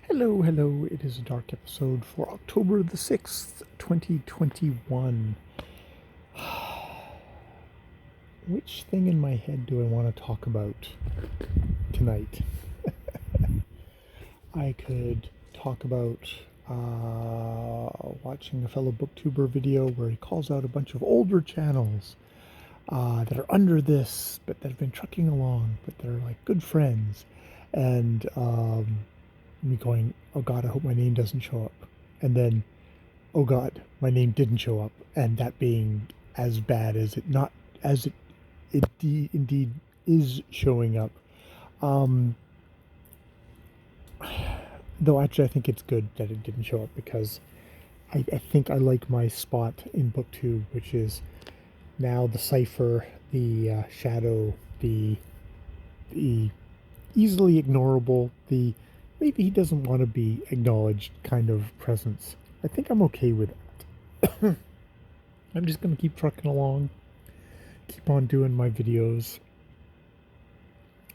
Hello, hello. It is a dark episode for October the 6th, 2021. Which thing in my head do I want to talk about tonight? I could talk about watching a fellow booktuber video where he calls out a bunch of older channels that are under this, but that have been trucking along, but they're like good friends. And me going, oh God, I hope my name doesn't show up. And then, oh God, my name didn't show up. And that being as bad as it not as it indeed is showing up. Um, though actually, I think it's good that it didn't show up because I think I like my spot in BookTube, which is now the cipher, the shadow, the easily ignorable, the maybe he doesn't want to be acknowledged kind of presence. I think I'm okay with that. I'm just going to keep trucking along, keep on doing my videos,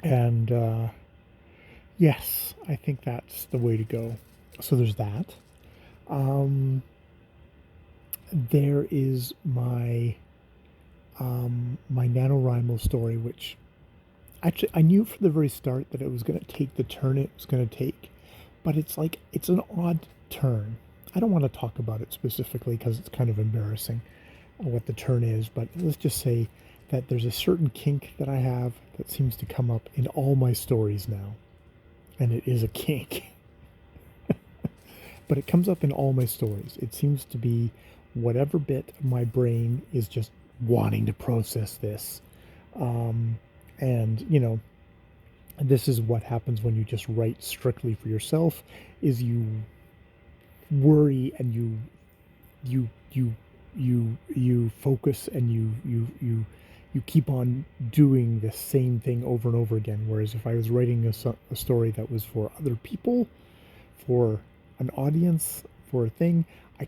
and yes, I think that's the way to go. So there's that. Um, there is my NaNoWriMo story, which actually I knew from the very start that it was going to take the turn it was going to take, but it's an odd turn. I don't want to talk about it specifically because it's kind of embarrassing what the turn is, but let's just say that there's a certain kink that I have that seems to come up in all my stories now, and it is a kink. But it comes up in all my stories. It seems to be whatever bit of my brain is just wanting to process this. Um, and, this is what happens when you just write strictly for yourself is you worry and you you you focus and you keep on doing the same thing over and over again. Whereas if I was writing a story that was for other people, for an audience, for a thing, I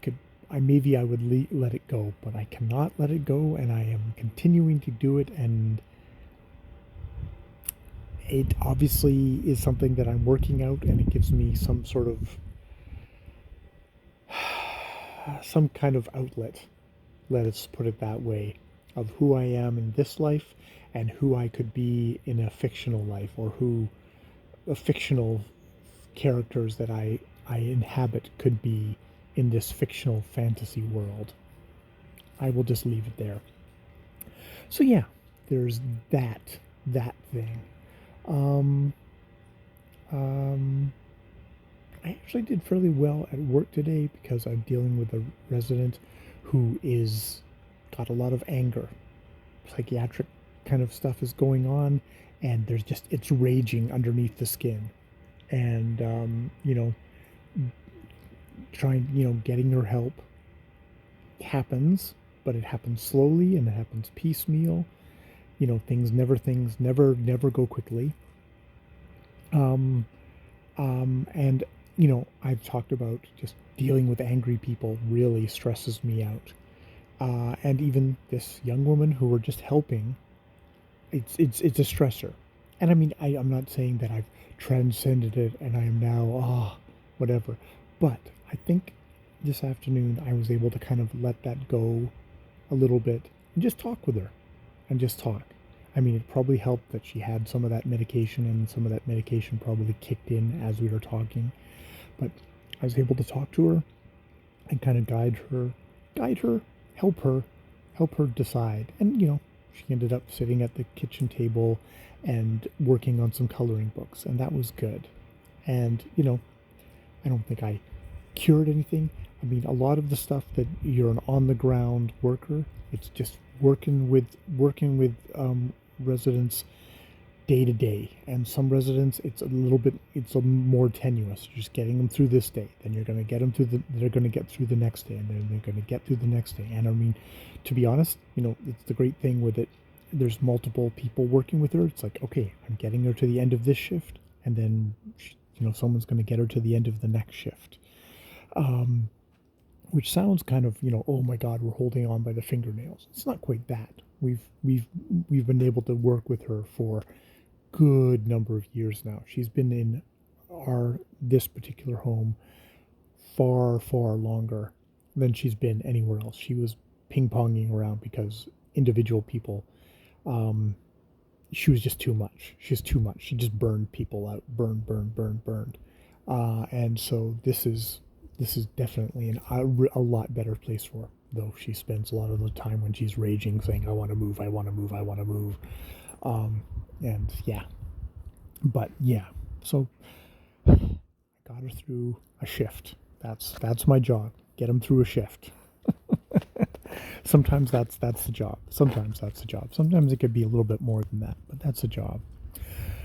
would let it go, but I cannot let it go, and I am continuing to do it, and it obviously is something that I'm working out, and it gives me some sort of some kind of outlet, let us put it that way, of who I am in this life and who I could be in a fictional life, or who fictional characters that I inhabit could be in this fictional fantasy world. I will just leave it there. So yeah, there's that thing. Um, um, I actually did fairly well at work today because I'm dealing with a resident who is got a lot of anger. Psychiatric kind of stuff is going on, and it's raging underneath the skin. And getting her help happens, but it happens slowly and it happens piecemeal. Things never go quickly. Um, and I've talked about just dealing with angry people really stresses me out. And even this young woman who we're just helping, it's a stressor. And I mean, I'm not saying that I've transcended it and I am now whatever, but I think this afternoon I was able to kind of let that go a little bit and just talk with her and just talk. I mean, it probably helped that she had some of that medication, and some of that medication probably kicked in as we were talking. But I was able to talk to her and kind of guide her, help her, help her decide. And she ended up sitting at the kitchen table and working on some coloring books, and that was good. And I don't think I cured anything. I mean, a lot of the stuff that you're an on the ground worker, it's just working with residents day to day, and some residents it's a more tenuous. You're just getting them through this day, then you're going to get them they're going to get through the next day, and then they're going to get through the next day. And I mean, to be honest, it's the great thing with it. There's multiple people working with her. It's like, okay, I'm getting her to the end of this shift, and then someone's going to get her to the end of the next shift. Which sounds kind of, oh my God, we're holding on by the fingernails. It's not quite that. We've been able to work with her for good number of years now. She's been in this particular home far, far longer than she's been anywhere else. She was ping-ponging around because individual people, um, she was just too much. She's too much. She just burned people out. Burned. And so this is definitely a lot better place for her. Though she spends a lot of the time when she's raging, saying, "I want to move. I want to move. I want to move." Um, and yeah, but yeah. So I got her through a shift. That's my job. Get them through a shift. Sometimes that's the job. Sometimes that's the job. Sometimes it could be a little bit more than that, but that's a job.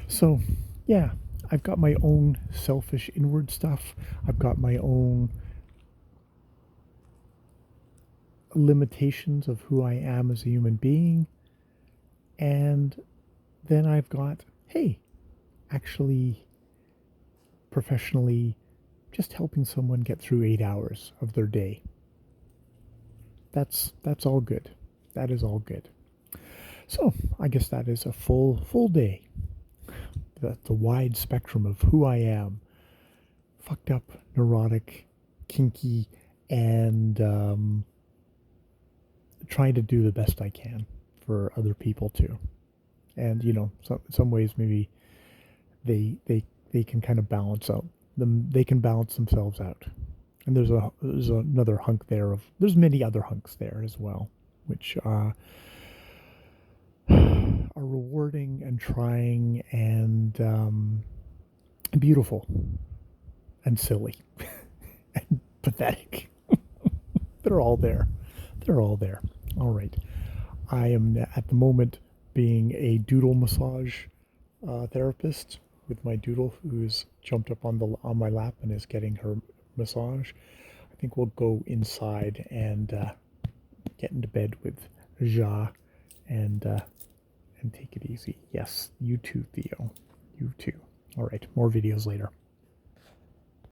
So, yeah, I've got my own selfish inward stuff. I've got my own limitations of who I am as a human being. And then I've got, hey, actually, professionally, just helping someone get through 8 hours of their day. That's all good. That is all good. So I guess that is a full day. The wide spectrum of who I am. Fucked up, neurotic, kinky, and trying to do the best I can for other people too. And some ways maybe they can kind of balance out them. They can balance themselves out. And there's another hunk there of there's many other hunks there as well, which are rewarding and trying and beautiful and silly and pathetic. They're all there. They're all there. All right. I am at the moment being a doodle massage therapist with my doodle, who's jumped up on my lap and is getting her massage. I think we'll go inside and get into bed with Ja and take it easy. Yes, you too, Theo. You too. All right. More videos later.